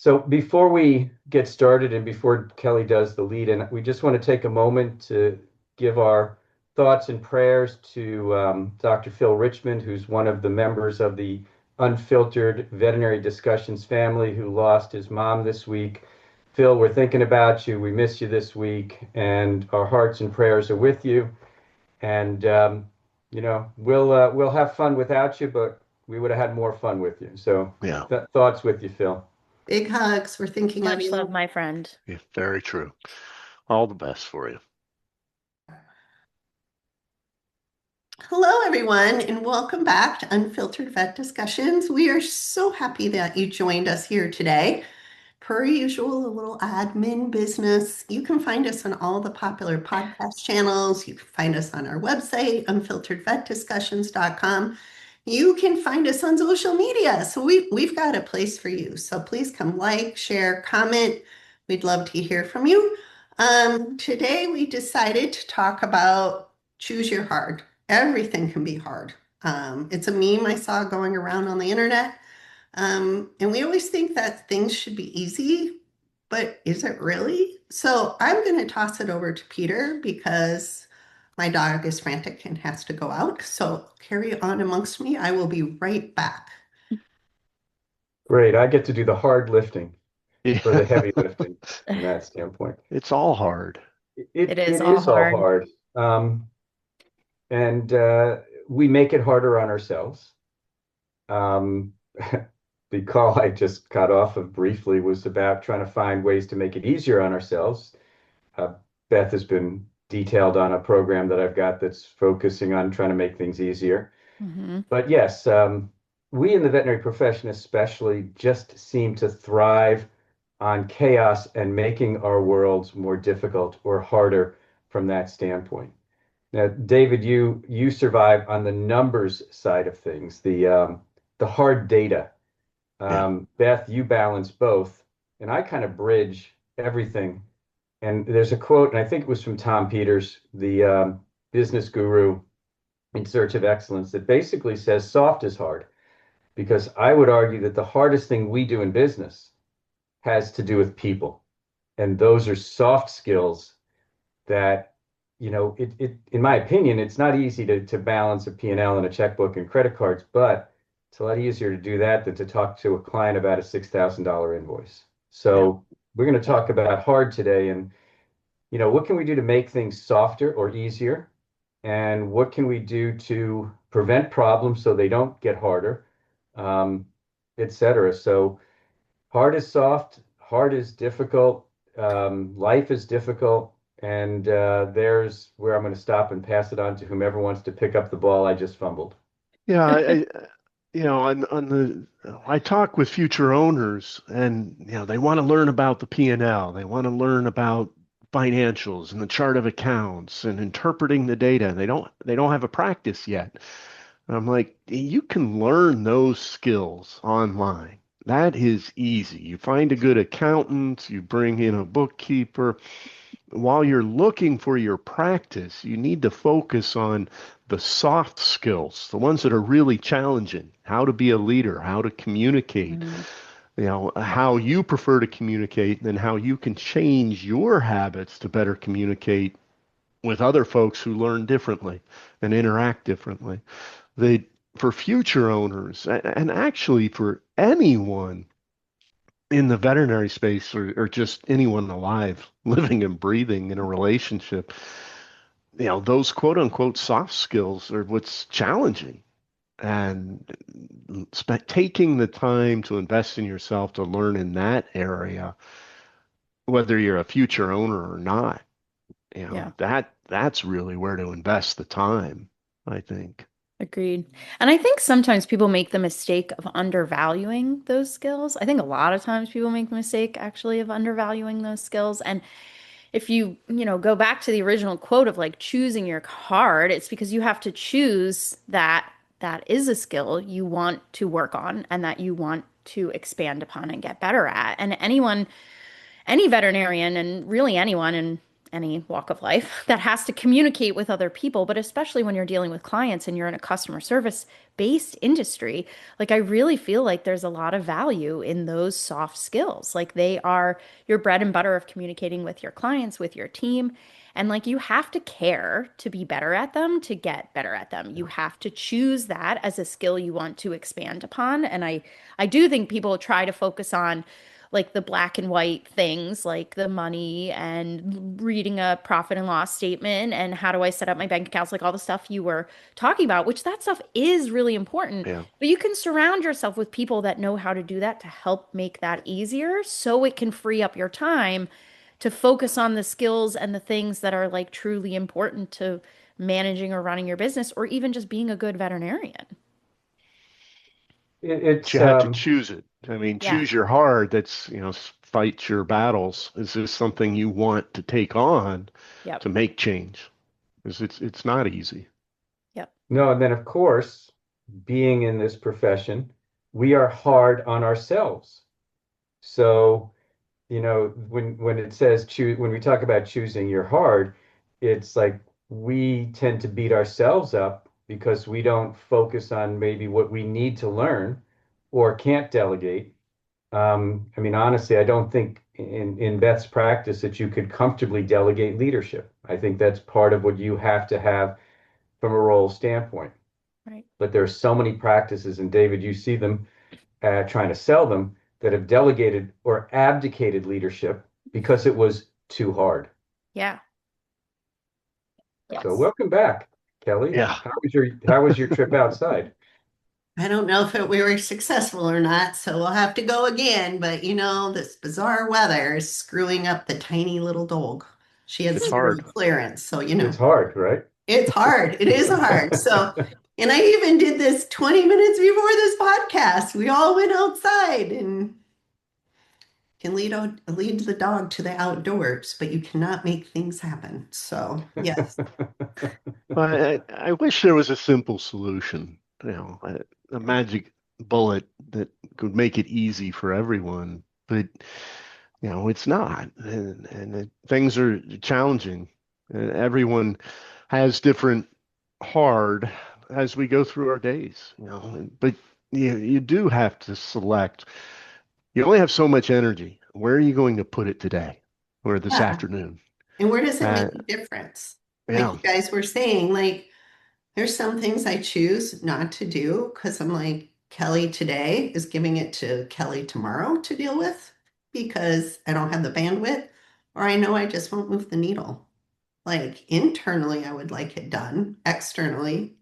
So before we get started and before Kelly does the lead in, we just want to take a moment to give our thoughts and prayers to Dr. Phil Richmond, who's one of the members of the Unfiltered Veterinary Discussions family who lost his mom this week. Phil, we're thinking about you. We miss you this week, and our hearts and prayers are with you. And we'll have fun without you, but we would have had more fun with you. So Yeah, thoughts with you, Phil. Big hugs. We're thinking of Much love, you. my friend. yeah, very true. All the best for you. Hello, everyone, and welcome back to Unfiltered Vet Discussions. We are so happy that you joined us here today. Per usual, a little admin business. You can find us on all the popular podcast channels. You can find us on our website, unfilteredvetdiscussions.com. You can find us on social media. So we've got a place for you. So please come like, share, comment. We'd love to hear from you. Today we decided to talk about choose your hard. Everything can be hard. It's a meme I saw going around on the internet. And we always think that things should be easy, but is it really? So I'm going to toss it over to Peter because my dog is frantic and has to go out. So carry on amongst me. I will be right back. Great. I get to do the hard lifting for the Yeah, heavy lifting from that standpoint. it's all hard. It It is all is all hard. hard. And we make it harder on ourselves. Um, the call I just got off of briefly was about trying to find ways to make it easier on ourselves. Uh, Beth has been detailed on a program that I've got that's focusing on trying to make things easier. Hmm. But yes, we in the veterinary profession especially just seem to thrive on chaos and making our worlds more difficult or harder from that standpoint. Now, David, you survive on the numbers side of things, the hard data. Yeah, Beth, you balance both, and I kind of bridge everything. And there's a quote, and I think it was from Tom Peters, the business guru in search of excellence, that basically says soft is hard. Because I would argue that the hardest thing we do in business has to do with people. And those are soft skills that, in my opinion, it's not easy to balance a P&L and a checkbook and credit cards, but it's a lot easier to do that than to talk to a client about a $6,000 invoice. yeah. So we're going to talk about hard today and, what can we do to make things softer or easier? And what can we do to prevent problems so they don't get harder, um, et cetera. So hard is soft, hard is difficult, life is difficult, and there's where I'm going to stop and pass it on to whomever wants to pick up the ball I just fumbled. Yeah, on the I talk with future owners, and they want to learn about the P&L. They want to learn about financials and the chart of accounts and interpreting the data. They don't have a practice yet. And I'm like, you can learn those skills online. That is easy. You find a good accountant, you bring in a bookkeeper. While you're looking for your practice, you need to focus on the soft skills, the ones that are really challenging, how to be a leader, how to communicate, Hmm. how you prefer to communicate, and how you can change your habits to better communicate with other folks who learn differently and interact differently. They, for future owners, and actually for anyone in the veterinary space or just anyone alive, living and breathing in a relationship, those quote unquote soft skills are what's challenging. And taking the time to invest in yourself to learn in that area, whether you're a future owner or not, Yeah, that's really where to invest the time, I think. agreed. And I think sometimes people make the mistake of undervaluing those skills. I think a lot of times people make the mistake actually of undervaluing those skills. And if go back to the original quote of like choosing your card, it's because you have to choose that is a skill you want to work on and that you want to expand upon and get better at. And any veterinarian and really anyone in any walk of life that has to communicate with other people, but especially when you're dealing with clients and you're in a customer service based industry, like I really feel like there's a lot of value in those soft skills. Like they are your bread and butter of communicating with your clients, with your team. And like you have to care to be better at them, to get better at them. You have to choose that as a skill you want to expand upon. And I do think people try to focus on like the black and white things like the money and reading a profit and loss statement and how do I set up my bank accounts, like all the stuff you were talking about, which that stuff is really important. Yeah. But you can surround yourself with people that know how to do that to help make that easier so it can free up your time to focus on the skills and the things that are like truly important to managing or running your business or even just being a good veterinarian. But It's you have to choose it. I mean, Yeah. choose your hard. That's, fight your battles. Is this something you want to take on Yep. to make change? Because it's not easy. Yep. no, and then of course, being in this profession, we are hard on ourselves. So, when it says choose, when we talk about choosing your hard, it's like we tend to beat ourselves up because we don't focus on maybe what we need to learn or can't delegate. I mean, honestly, I don't think in Beth's practice that you could comfortably delegate leadership. I think that's part of what you have to have from a role standpoint. Right. But there are so many practices, and David, you see them trying to sell them that have delegated or abdicated leadership because it was too hard. Yeah. So Yes. welcome back, Kelly. Yeah. How was your trip outside? I don't know if we were successful or not, so we'll have to go again. But this bizarre weather is screwing up the tiny little dog. She has It's zero hard. clearance, so It's hard, right? it's hard. It is hard. So, and I even did this 20 minutes before this podcast. We all went outside and can lead the dog to the outdoors, but you cannot make things happen. So, yes. I wish there was a simple solution, a magic bullet that could make it easy for everyone. But, it's not. And things are challenging. Everyone has different hard as we go through our days, but you do have to select. You only have so much energy. Where are you going to put it today or this Yeah. afternoon? And where does it make Uh, a difference? Like yeah, you guys were saying, like there's some things I choose not to do because I'm like, Kelly today is giving it to Kelly tomorrow to deal with because I don't have the bandwidth, or I know I just won't move the needle. Like internally, I would like it done. Externally,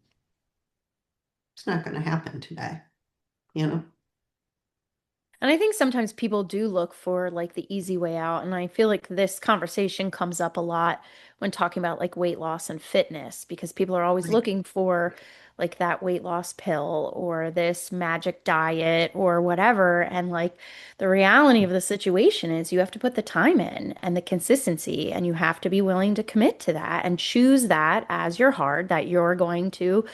it's not going to happen today, you know? And I think sometimes people do look for like the easy way out. And I feel like this conversation comes up a lot when talking about like weight loss and fitness because people are always Right. looking for like that weight loss pill or this magic diet or whatever. And like the reality of the situation is you have to put the time in and the consistency, and you have to be willing to commit to that and choose that as your hard that you're going to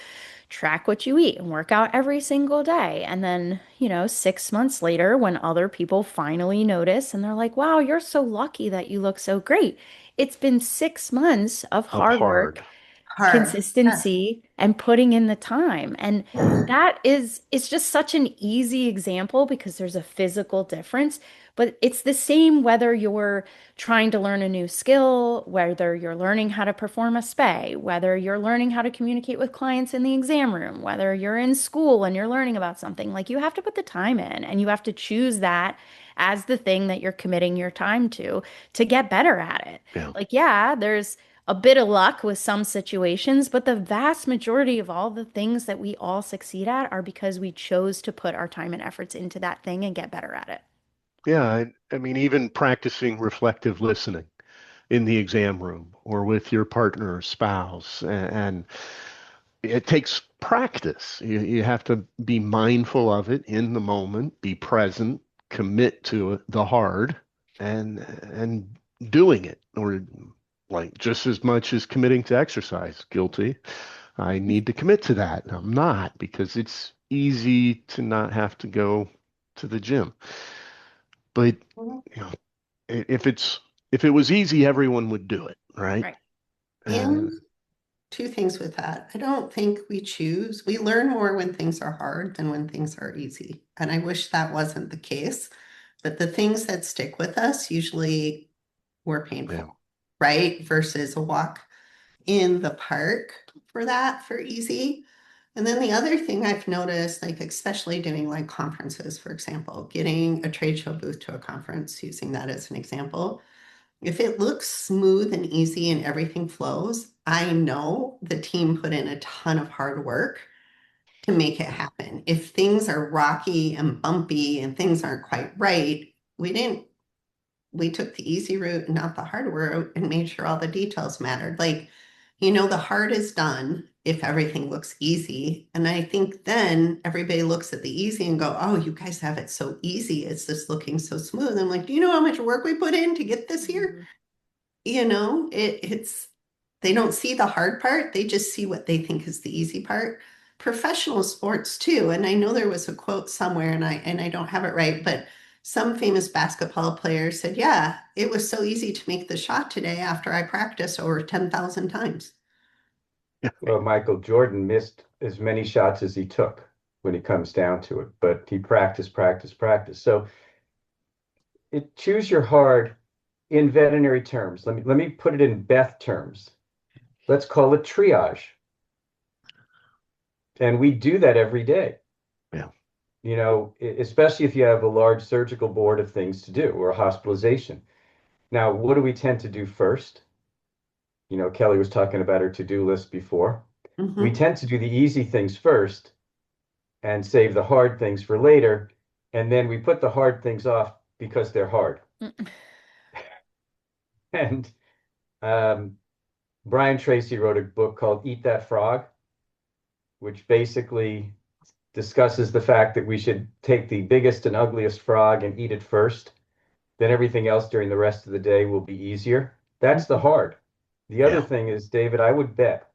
track what you eat and work out every single day. And then, 6 months later, when other people finally notice and they're like, wow, you're so lucky that you look so great. It's been 6 months of of hard work, hard. Hard. Yes. consistency, and putting in the time. And it's just such an easy example because there's a physical difference. But it's the same whether you're trying to learn a new skill, whether you're learning how to perform a spay, whether you're learning how to communicate with clients in the exam room, whether you're in school and you're learning about something. Like you have to put the time in and you have to choose that as the thing that you're committing your time to get better at it. Yeah. Like, yeah, there's a bit of luck with some situations, but the vast majority of all the things that we all succeed at are because we chose to put our time and efforts into that thing and get better at it. Yeah. I mean, even practicing reflective listening in the exam room or with your partner or spouse. And it takes practice. You have to be mindful of it in the moment, be present, commit to it, the hard, and doing it, or like just as much as committing to exercise. Guilty. I need to commit to that. And I'm not because it's easy to not have to go to the gym. But you know, if it was easy, everyone would do it. right? Right. And And two things with that. I don't think we choose. We learn more when things are hard than when things are easy. And I wish that wasn't the case. But the things that stick with us usually were yeah, painful, right? Versus a walk in the park for that, for easy. And then the other thing I've noticed, like especially doing like conferences, for example, getting a trade show booth to a conference, using that as an example. If it looks smooth and easy and everything flows, I know the team put in a ton of hard work to make it happen. If things are rocky and bumpy and things aren't quite right, we took the easy route and not the hard route and made sure all the details mattered. Like, the hard is done if everything looks easy. And I think then everybody looks at the easy and go, oh, you guys have it so easy. It's just looking so smooth. I'm like, do you know how much work we put in to get this here? Mhm. It's they don't see the hard part, they just see what they think is the easy part. Professional sports too, and I know there was a quote somewhere, and I don't have it right, but some famous basketball player said, yeah, it was so easy to make the shot today after I practiced over 10,000 times. Well, Michael Jordan missed as many shots as he took when it comes down to it, but he practiced, practiced, practiced. So choose your hard in veterinary terms. Let me put it in Beth terms. Let's call it triage. And we do that every day. yeah, Especially if you have a large surgical board of things to do or a hospitalization. Now, what do we tend to do first? Kelly was talking about her to-do list before. We Mhm. tend to do the easy things first and save the hard things for later. And then we put the hard things off because they're hard. Mm. And um, Brian Tracy wrote a book called Eat That Frog, which basically discusses the fact that we should take the biggest and ugliest frog and eat it first. Then everything else during the rest of the day will be easier. That's the hard. The other yeah, thing is, David, I would bet,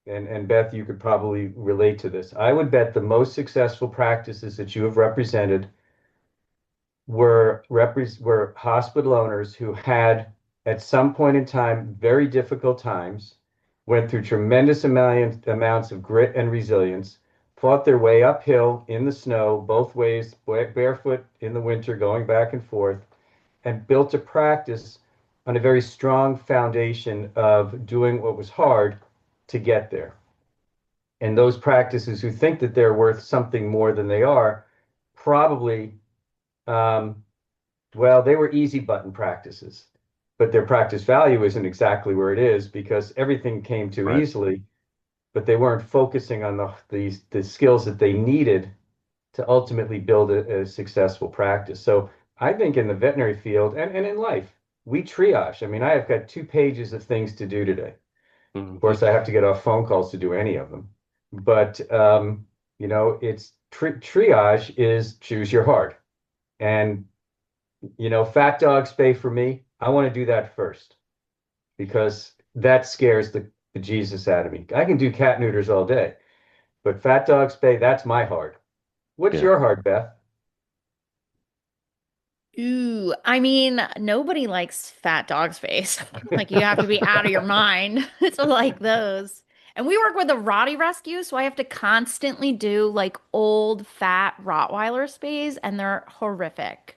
and Beth, you could probably relate to this. I would bet the most successful practices that you have represented were hospital owners who had, at some point in time, very difficult times, went through tremendous amounts of grit and resilience, fought their way uphill in the snow, both ways, barefoot in the winter, going back and forth, and built a practice on a very strong foundation of doing what was hard to get there. And those practices who think that they're worth something more than they are probably um, well, they were easy button practices, but their practice value isn't exactly where it is because everything came too right. easily, but they weren't focusing on the skills that they needed to ultimately build a successful practice. So I think in the veterinary field and in life, we triage. I mean, I have got 2 pages of things to do today. Of Hmm. course, I have to get off phone calls to do any of them. But it's triage is choose your heart. And fat dog spay for me, I want to do that first because that scares the Jesus out of me. I can do cat neuters all day, but fat dog spay, that's my heart. What's Yeah, your heart, Beth? Ooh, I mean, nobody likes fat dog's face. Like you have to be out of your mind to like those. And we work with a Rottie rescue, so I have to constantly do like old fat Rottweiler spays, and they're horrific.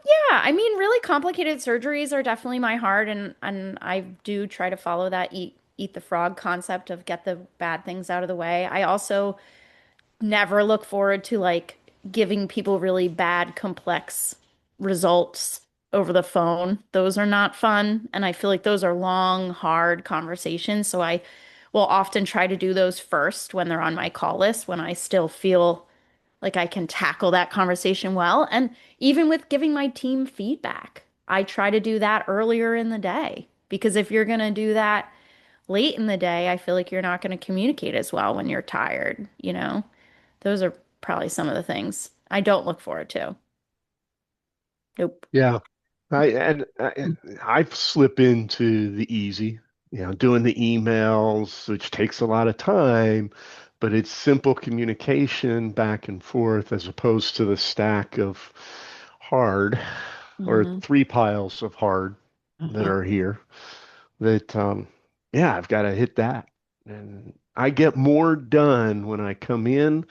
Yeah, I mean, really complicated surgeries are definitely my heart, and I do try to follow that eat the frog concept of get the bad things out of the way. I also never look forward to like giving people really bad, complex results over the phone. Those are not fun. And I feel like those are long, hard conversations. So I will often try to do those first when they're on my call list, when I still feel like I can tackle that conversation well. And even with giving my team feedback, I try to do that earlier in the day. Because if you're going to do that late in the day, I feel like you're not going to communicate as well when you're tired, you know? Those are probably some of the things I don't look forward to. Nope. yeah. I've slipped into the easy, doing the emails, which takes a lot of time, but it's simple communication back and forth as opposed to the stack of hard or Hmm. 3 piles of hard. that Uh-huh. are here that, yeah, I've got to hit that. And I get more done when I come in,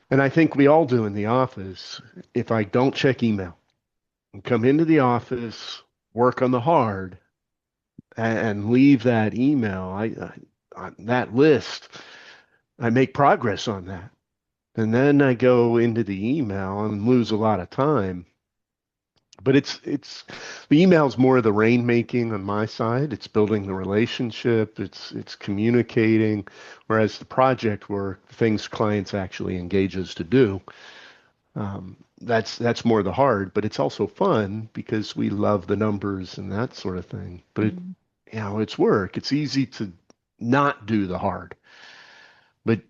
and I think we all do in the office, if I don't check email and come into the office, work on the hard, and leave that email, on that list, I make progress on that. And then I go into the email and lose a lot of time. But it's the email's more of the rainmaking on my side. It's building the relationship, it's communicating, whereas the project work, things clients actually engage us to do, that's more the hard, but it's also fun because we love the numbers and that sort of thing. But Mhm. it's work. It's easy to not do the hard, but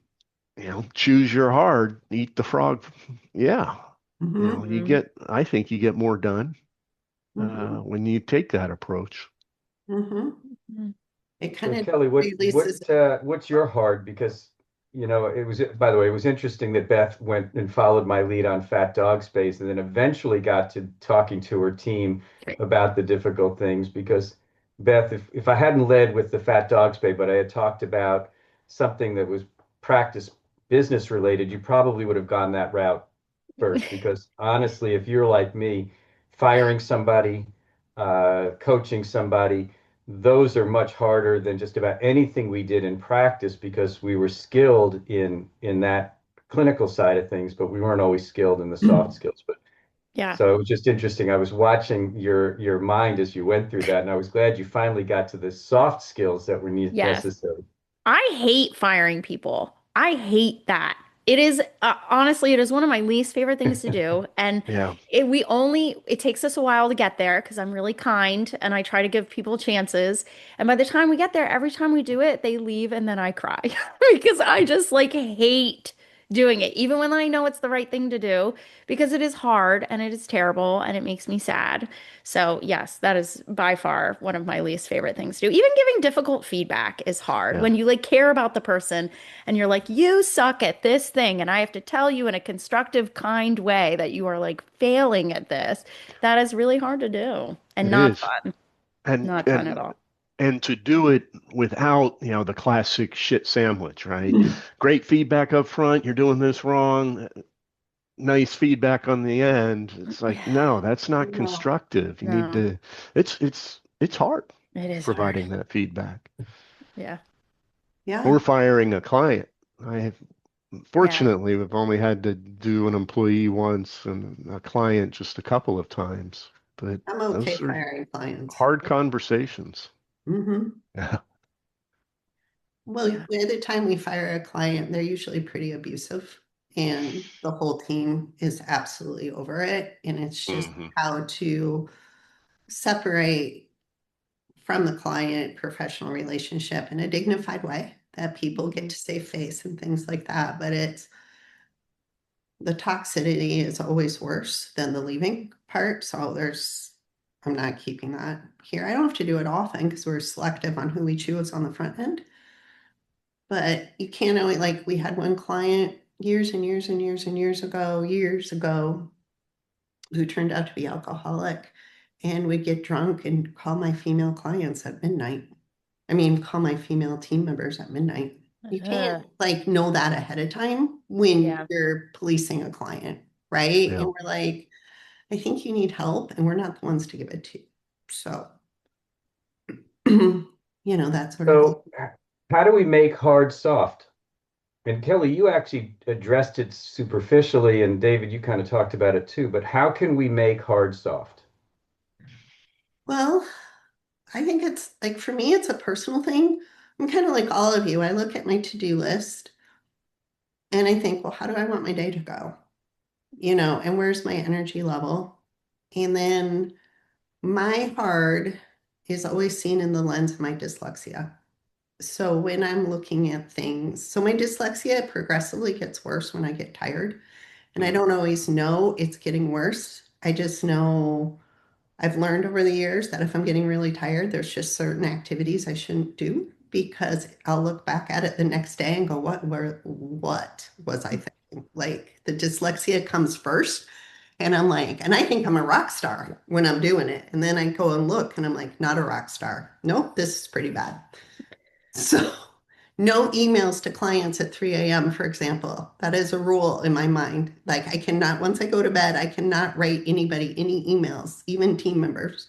choose your hard, eat the frog. Yeah. Mm-hmm. Mhm. I think you get more done Mm-hmm. when you take that approach. Mm-hmm. Mhm. It So kind of Kelly, releases. what's your hard? Because it was, by the way, it was interesting that Beth went and followed my lead on Fat Dog Space and then eventually got to talking to her team Great. about the difficult things. Because Beth, if I hadn't led with the Fat Dog Space, but I had talked about something that was practice business related, you probably would have gone that route first. Because honestly, if you're like me, firing somebody, coaching somebody, those are much harder than just about anything we did in practice because we were skilled in that clinical side of things, but we weren't always skilled in the soft skills. But Yeah. so it was just interesting. I was watching your mind as you went through that, and I was glad you finally got to the soft skills that were Yes. necessary. I hate firing people. I hate that. It is honestly, it is one of my least favorite things to do. And Yeah. it takes us a while to get there because I'm really kind and I try to give people chances. And by the time we get there, every time we do it, they leave and then I cry because I just like hate doing it, even when I know it's the right thing to do, because it is hard and it is terrible and it makes me sad. So, yes, that is by far one of my least favorite things to do. Even giving difficult feedback is hard Yeah. when you like care about the person and you're like, you suck at this thing, and I have to tell you in a constructive, kind way that you are like failing at this. That is really hard to do and It not is. fun. And Not fun at and all. and to do it without, the classic shit sandwich, right? Great feedback up front, you're doing this wrong. Nice feedback on the end. It's like, no, that's not No. constructive. You need No, to, it's hard it is hard. providing that feedback. Yeah. Or Yeah. firing a client. I have, Yeah. fortunately, we've only had to do an employee once and a client just a couple of times, but I'm okay those are firing clients. hard conversations. Mm-hmm. Yeah. Well, Yeah. by the time we fire a client, they're usually pretty abusive, and the whole team is absolutely over it. And it's just Hmm. how to separate from the client professional relationship in a dignified way that people get Mhm. to save face and things like that. But it's the toxicity is always worse than the leaving part. So I'm not keeping that here. I don't have to do it often because we're selective on who we choose on the front end. But you can't only, like, we had one client years and years and years and years ago, who turned out to be alcoholic and would get drunk and call my female clients at midnight. I mean, call my female team members at midnight. You can't Ugh. like know that ahead of time when Yeah. you're policing a client, right? And Yeah. we're like, I think you need help, and we're not the ones to give it to you. So, that sort of thing. So how do we make hard soft? And Kelly, you actually addressed it superficially, and David, you kind of talked about it too, but how can we make hard soft? Well, I think it's like for me, it's a personal thing. I'm kind of like all of you. I look at my to-do list and I think, well, how do I want my day to go? And where's my energy level? And then my hard is always seen in the lens of my dyslexia. So when I'm looking at things, so my dyslexia progressively gets worse when I get tired. And I Mm. don't always know it's getting worse. I just know I've learned over the years that if I'm getting really tired, there's just certain activities I shouldn't do because I'll look back at it the next day and go, what was I thinking? Like the dyslexia comes first And I'm like, and I think I'm a rock star when I'm doing it. And then I go and look and I'm like, not a rock star. Nope, this is pretty bad. So no emails to clients at 3 a.m., for example. That is a rule in my mind. Like I cannot, once I go to bed, I cannot write anybody any emails, even team members,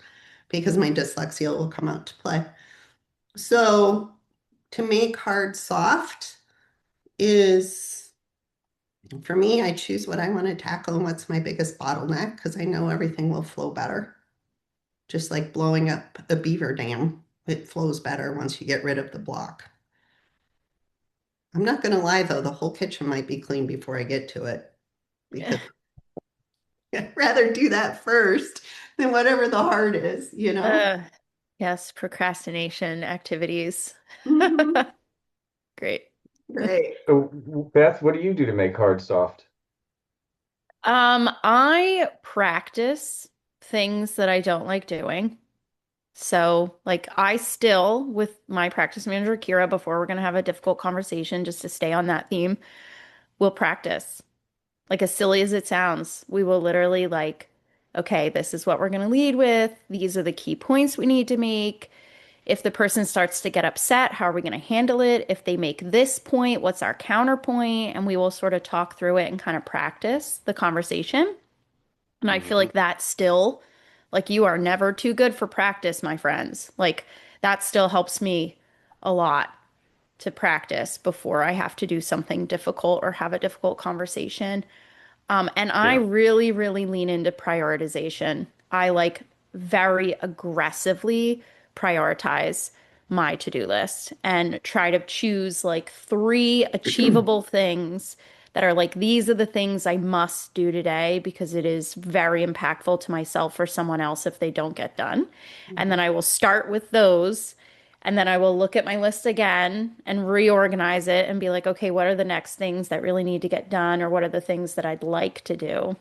because my dyslexia will come out to play. So to make hard soft is, for me, I choose what I want to tackle and what's my biggest bottleneck because I know everything will flow better. Just like blowing up a beaver dam, it flows better once you get rid of the block. I'm not going to lie though, the whole kitchen might be clean before I get to it because I'd rather do that first than whatever the hard is, you know? Yes, procrastination activities. Mhm. Great. Great. So, Beth, what do you do to make hard soft? I practice things that I don't like doing. So, like, I still, with my practice manager, Kira, before we're going to have a difficult conversation, just to stay on that theme, we'll practice. Like, as silly as it sounds, we will literally, like, okay, this is what we're going to lead with. These are the key points we need to make. If the person starts to get upset, how are we going to handle it? If they make this point, what's our counterpoint? And we will sort of talk through it and kind of practice the conversation. And I feel Mhm. like that still, like, you are never too good for practice, my friends. Like, that still helps me a lot to practice before I have to do something difficult or have a difficult conversation. And I Yeah. really, really lean into prioritization. I like very aggressively prioritize my to-do list and try to choose like three achievable things that are like, these are the things I must do today because it is very impactful to myself or someone else if they don't get done. And then I will start with those. And then I will look at my list again and reorganize it and be like, okay, what are the next things that really need to get done? Or what are the things that I'd like to do?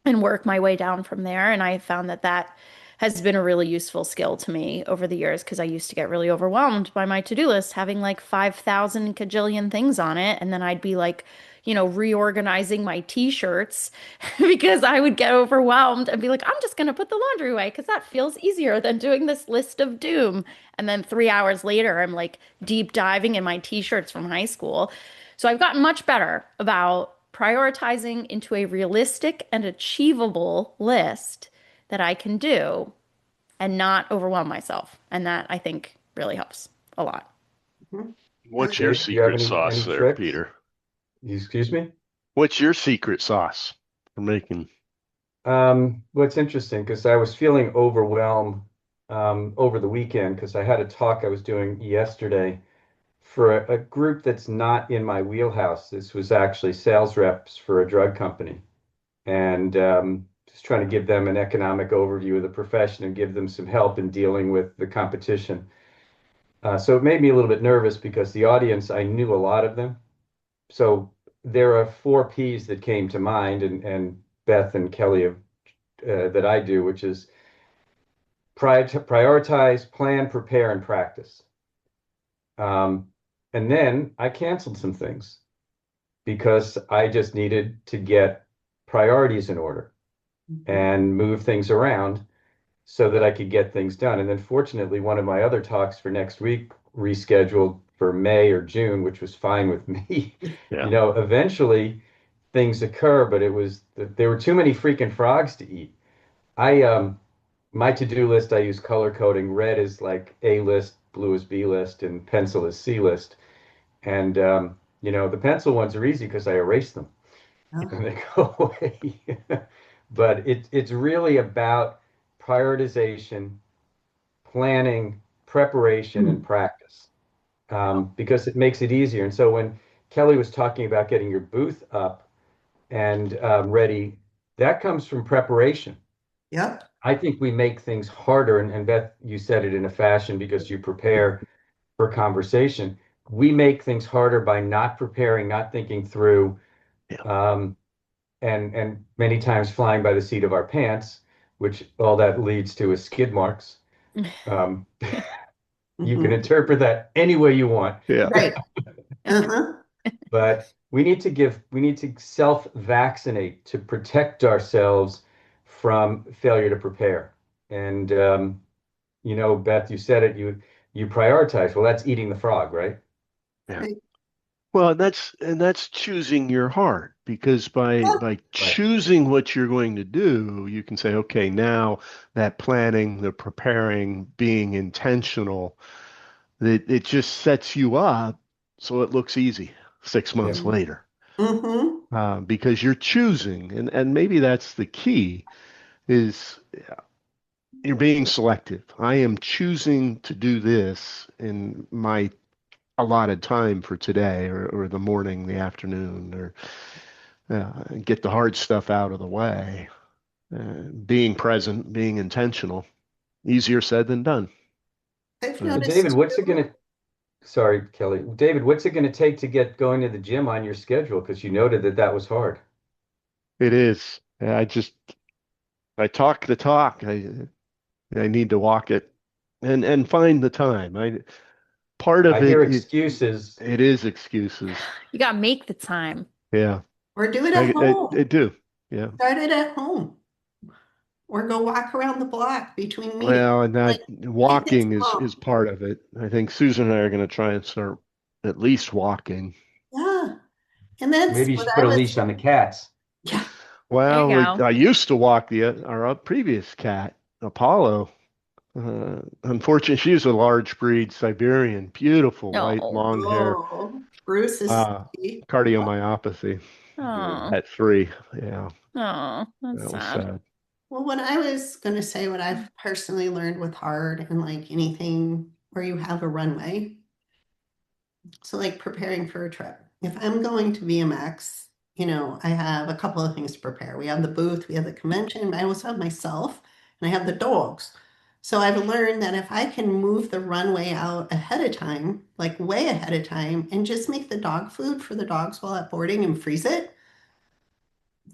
And work my way down from there. And I found that that has been a really useful skill to me over the years because I used to get really overwhelmed by my to-do list, having like 5,000 cajillion things on it. And then I'd be like, reorganizing my t-shirts because I would get overwhelmed and be like, I'm just going to put the laundry away because that feels easier than doing this list of doom. And then 3 hours later, I'm like deep diving in my t-shirts from high school. So I've gotten much better about prioritizing into a realistic and achievable list that I can do and not overwhelm myself. And that I think really helps a lot. Mhm. What's your Do you have secret sauce any there, tricks? Peter? Excuse me? What's your secret sauce for making? Well, it's interesting because I was feeling overwhelmed over the weekend because I had a talk I was doing yesterday for a group that's not in my wheelhouse. This was actually sales reps for a drug company, and just trying to give them an economic overview of the profession and give them some help in dealing with the competition. So it made me a little bit nervous because the audience, I knew a lot of them. So there are four P's that came to mind, and Beth and Kelly have, that I do, which is prioritize, plan, prepare, and practice. Um, and then I canceled some things because I just needed to get priorities in order Mhm. and move things around so that I could get things done. And then fortunately, one of my other talks for next week rescheduled for May or June, which was fine with me. Yeah. Eventually things occur, but there were too many freaking frogs to eat. I My to-do list, I use color coding. Red is like A list, blue is B list, and pencil is C list. And the pencil ones are easy because I erase them Oh. and they go away. But it's really about prioritization, planning, preparation, and practice, because it makes it easier. And so when Kelly was talking about getting your booth up and ready, that comes from preparation. Yep. I think we make things harder, and Beth, you said it in a fashion because you prepare for conversation. We make things harder by not preparing, not thinking through, Yeah. um, and many times flying by the seat of our pants, which all that leads to is skid marks. You can Mhm. interpret that any way you want. Yeah. Right. Uh-huh. but we need to self-vaccinate to protect ourselves from failure to prepare. And Beth, you said it, you prioritize. Well, that's eating the frog, right? Yeah. Right. Well, that's choosing your heart because Yeah. by Right. choosing what you're going to do, you can say, okay, now that planning, the preparing, being intentional, it just sets you up so it looks easy 6 months Yep. later. Mm-hmm. Because you're choosing, and maybe that's the key, is you're being selective. I am choosing to do this in my allotted time for today, or the morning, the afternoon, or get the hard stuff out of the way. Being present, being intentional, easier said than done. I've Uh, So David, noticed too. sorry, Kelly. David, what's it going to take to get going to the gym on your schedule? Because you noted that that was hard. it is. I talk the talk. I need to walk it and find the time. Part I of hear it excuses. it is excuses. You got to make the time. Yeah, Or do it at I home. do. Yeah. Start it at home. Or go walk around the block between meetings. Well, and Like that make it walking is small. part of it. I think Susan and I are going to try and start at least walking. Yeah. And that's Maybe you what should I put a was leash on the cats. yeah. There you Well, go. I used to walk our previous cat, Apollo. Unfortunately, she's a large breed Siberian, beautiful white Oh, long hair, Oh, Bruce is uh, see? cardiomyopathy Mm. oh, at 3. Yeah, oh, that's that was sad. sad. Well, what I was going to say, what I've personally learned with hard and like anything where you have a runway. So, like preparing for a trip. If I'm going to VMX, I have a couple of things to prepare. We have the booth, we have the convention, but I also have myself and I have the dogs. So, I've learned that if I can move the runway out ahead of time, like way ahead of time, and just make the dog food for the dogs while at boarding and freeze it,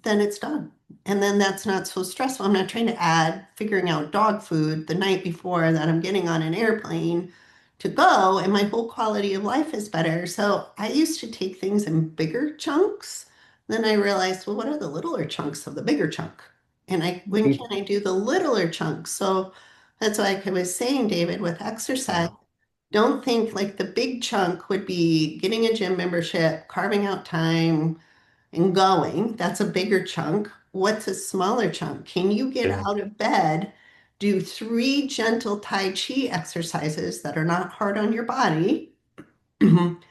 then it's done. And then that's not so stressful. I'm not trying to add figuring out dog food the night before that I'm getting on an airplane to go, and my whole quality of life is better. So I used to take things in bigger chunks. Then I realized, well, what are the littler chunks of the bigger chunk? And when can I do the littler chunks? So that's why I was saying, David, with exercise, Yeah, don't think like the big chunk would be getting a gym membership, carving out time and going. That's a bigger chunk. What's a smaller chunk? Can you get yeah, out of bed, do 3 gentle Tai Chi exercises that are not hard on your body, and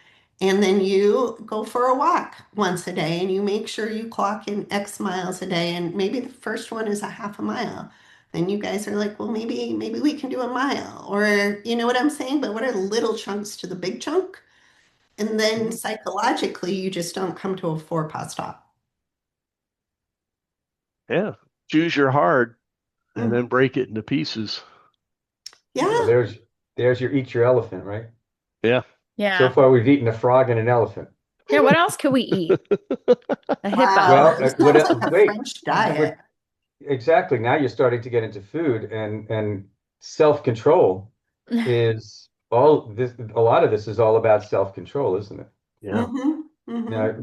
then you go for a walk once a day and you make sure you clock in X miles a day. And maybe the first one is a half a mile. Then you guys are like, well, maybe we can do a mile, or you know what I'm saying? But what are little chunks to the big chunk? And then Mhm. psychologically, you just don't come to a 4 pot stop. yeah. Choose your heart and Mhm. then break it into pieces. Well, Yeah. there's your eat your elephant, right? Yeah. So Yeah. far, we've eaten a frog and an elephant. Yeah. What else could we eat? A hippo. Wow. Well, This what? sounds like a Wait, French diet. exactly. Now you're starting to get into food and self-control is all this. A lot of this is all about self-control, isn't it? Yeah. Mm-hmm. Mm-hmm. Now,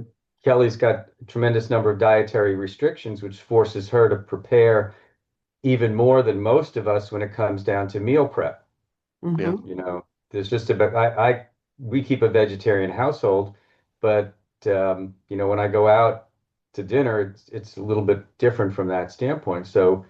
Kelly's got a tremendous number of dietary restrictions, which forces her to prepare even more than most of us when it comes down to meal prep. Yeah. Mm-hmm. You know, there's just about we keep a vegetarian household, but when I go out to dinner, it's a little bit different from that standpoint. So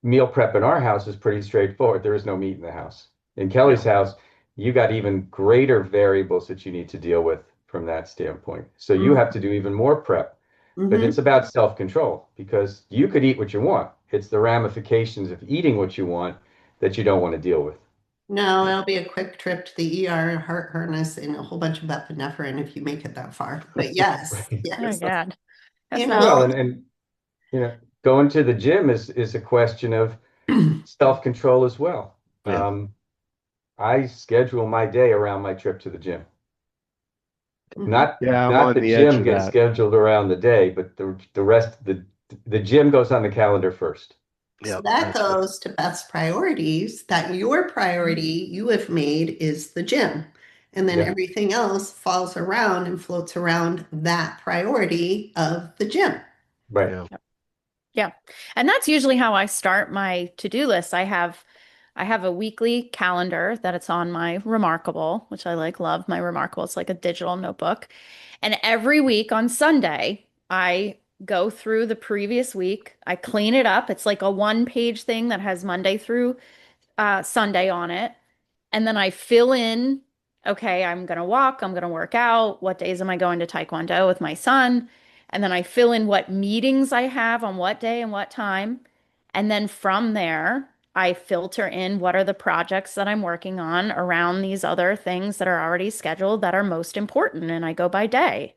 meal prep in our house is pretty straightforward. There is no meat in the house. In Yeah. Kelly's house, you got even greater variables that you need to deal with from that standpoint. So you have to do even more prep. But Mm-hmm. it's about self-control because you could eat what you want. It's the ramifications of eating what you want that you don't want to deal with. No, it'll be a quick trip to the ER, heart harness, and a whole bunch of epinephrine if you make it that far. But yes, Right. Oh yes. God. You That's not Well, know, and going to the gym is a question of self-control as well. Yeah. I schedule my day around my trip to the gym. Mhm. Not Yeah, I'm not on the the edge gym of gets that. scheduled around the day, but the rest the gym goes on the calendar first. So Yeah, that that's goes to Beth's priorities, that your priority you have made is the gym. And then Yeah. everything else falls around and floats around that priority of the gym. Right. Yeah. Yeah. And that's usually how I start my to-do list. I have a weekly calendar that it's on my Remarkable, which I love my Remarkable. It's like a digital notebook. And every week on Sunday, I go through the previous week. I clean it up. It's like a one-page thing that has Monday through Sunday on it. And then I fill in, okay, I'm going to walk, I'm going to work out. What days am I going to Taekwondo with my son? And then I fill in what meetings I have on what day and what time. And then from there, I filter in what are the projects that I'm working on around these other things that are already scheduled that are most important. And I go by day.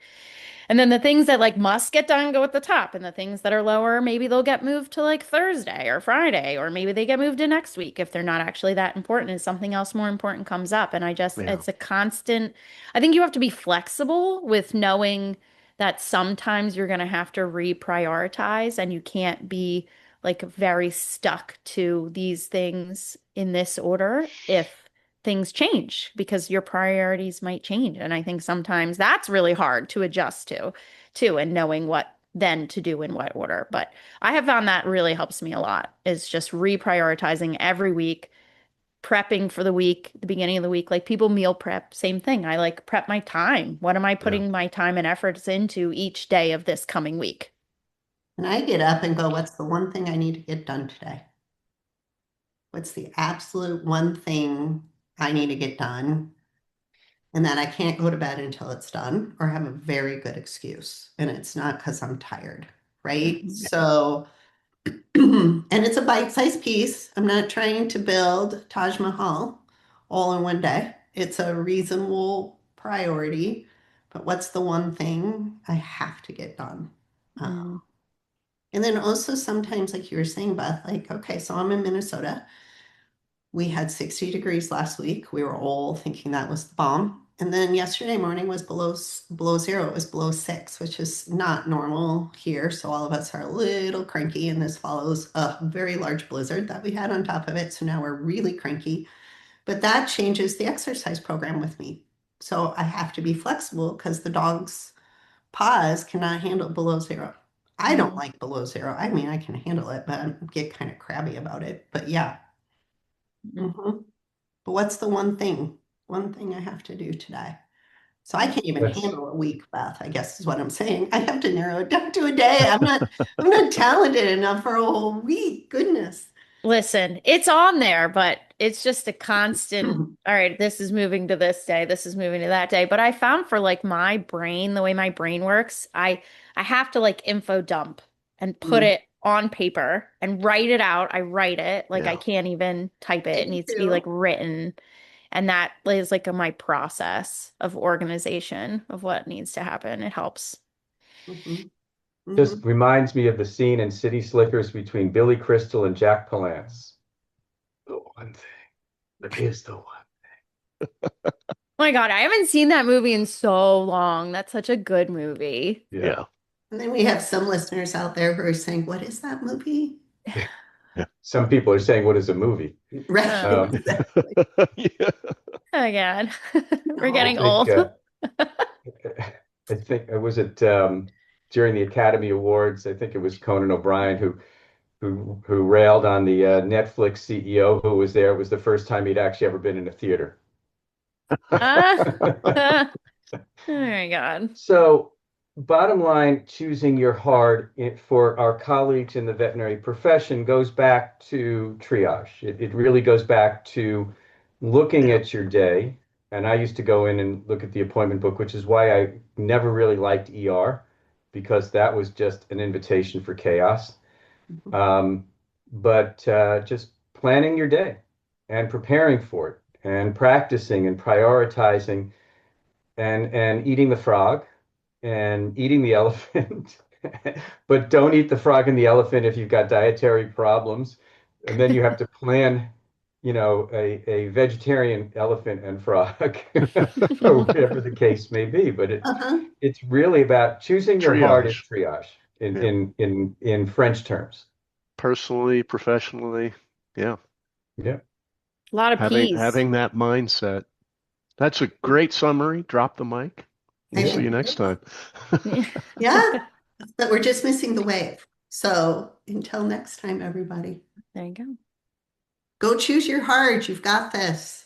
And then the things that like must get done go at the top, and the things that are lower, maybe they'll get moved to like Thursday or Friday, or maybe they get moved to next week if they're not actually that important and something else more important comes up. And Yeah. it's a constant, I think you have to be flexible with knowing that sometimes you're going to have to reprioritize and you can't be like very stuck to these things in this order if things change because your priorities might change. And I think sometimes that's really hard to adjust to, too, and knowing what then to do in what order. But I have found that really helps me a lot is just reprioritizing every week, prepping for the week, the beginning of the week. Like people meal prep, same thing. I like prep my time. What am I Yeah. putting my time and efforts into each day of this coming week? And I get up and go, what's the one thing I need to get done today? What's the absolute one thing I need to get done? And that I can't go to bed until it's done or have a very good excuse. And it's not because I'm tired, right? Mhm. So, and it's a bite-sized piece. I'm not trying to build Taj Mahal all in one day. It's a reasonable priority. But what's the one thing I have to get done? Mm. And then also sometimes, like you were saying, Beth, like, okay, so I'm in Minnesota. We had 60 degrees last week. We were all thinking that was the bomb. And then yesterday morning was below zero. It was below 6, which is not normal here. So all of us are a little cranky, and this follows a very large blizzard that we had on top of it. So now we're really cranky. But that changes the exercise program with me. So I have to be flexible because the dog's paws cannot handle below zero. I don't Mm. like below zero. I mean, I can handle it, but I get kind of crabby about it. But yeah. Mm. Mhm. But what's the one thing I have to do today? So I can't even That's handle a week, Beth, I guess is what I'm saying. I have to narrow it down to a day. I'm not talented enough for a whole week. Goodness. Listen, it's on there, but it's just a constant, all right, this is moving to this day, this is moving to that day. But I found for like my brain, the way my brain works, I have to like info dump and put Mm. it on paper and write it out. I write it. Like I Yeah. can't even type it. It Me needs to be like too. written. And that is like my process of organization of what needs to happen. It helps. Mhm. just Mhm. reminds me of the scene in City Slickers between Billy Crystal and Jack Palance. The one thing. There is the one. Oh my God, I haven't seen that movie in so long. That's such a good movie. Yeah. Yeah. And then we have some listeners out there who are saying, what is that movie? Yeah. Some people are saying, what is a movie? Right, Um, exactly. Yeah. Oh my God. We're I No. getting think old. I think was it during the Academy Awards. I think it was Conan O'Brien who railed on the Netflix CEO who was there. It was the first time he'd actually ever been in a theater. Ah, oh my God. So, bottom line, choosing your heart for our colleagues in the veterinary profession goes back to triage. It really goes back to looking Yeah. at your day. And I used to go in and look at the appointment book, which is why I never really liked ER, because that was just an invitation for chaos. Mhm. Um, but just planning your day and preparing for it and practicing and prioritizing and eating the frog and eating the elephant, but don't eat the frog and the elephant if you've got dietary problems. And then you have to plan, a vegetarian elephant and frog, or whatever the case may be. But Uh-huh. it's really about choosing your heart in Triage. triage in Yeah. French terms. Personally, professionally. Yeah. Yeah. A lot of peas. Having that mindset. That's a great summary. Drop the mic. We'll see you next time. Yeah, but we're just missing the wave. So until next time, everybody, There you go. go choose your heart. You've got this.